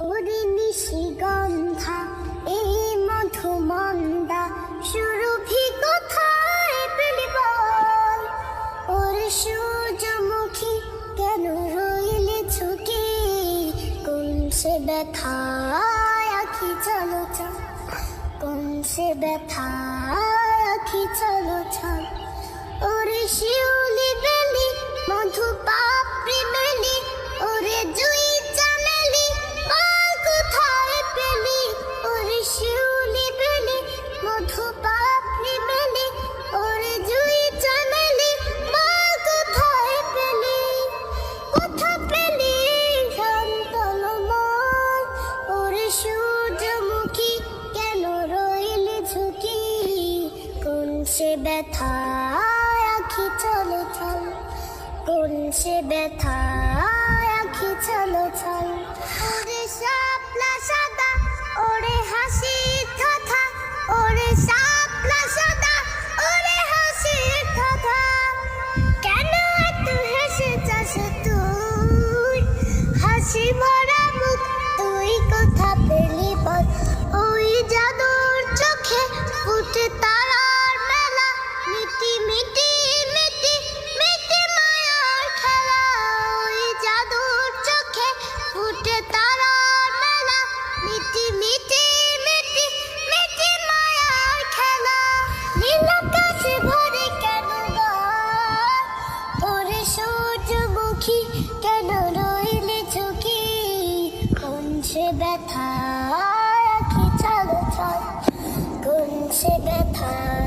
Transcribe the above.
ওরে নিশিগন্ধা এই মধুমন্দা সুরভি কোথায় পেলি বল? ওরে সূর্যমুখী কেন রইলে ঝুঁকি? কোন সে ব্যথায় আখি চলো চল, কোন সে ব্যথায় আখি চলো চল। ওরে শিউলি বেলি মধু পাপড়ি মেলি, ওরে জুই চামেলি পাল কোথায় পেলি? ওরে শিউলি বেলি মধু পাপড়ি মেলি, ওরে জুই চামেলি পাল কোথায় পেলি? কোথা পেলি শান্তল মন? ওরে সূর্যমুখী কেন রইলি ঝুঁকি? কোন সে ব্যথায় আখি চলো চল, কোন সে ব্যথায় আখি চলো চল। ওরে শাপলা সাদা ওরে হাসির কথা, ওরে শাপলা সাদা ওরে হাসির কথা। কেন এত হেসে যাস তুই? হাসি ভরা মুখ তুই কোথা পেলি বল? ওই জাদুর চোখে ফুটে তারার মেলা, মিটি মিটি মিটি মিটি মায়ার খেলা। ওই জাদুর চোখে ফুটে তারার মেলা, মিটি মিটি মিটি মিটি মায়ার খেলা। নীল আকাশে ভরে কেন বল? ওরে সূর্যমুখী কেন রইলি ঝুঁকি? কোন সে ব্যথায় আখি চলো চল, কোন সে ব্যথায়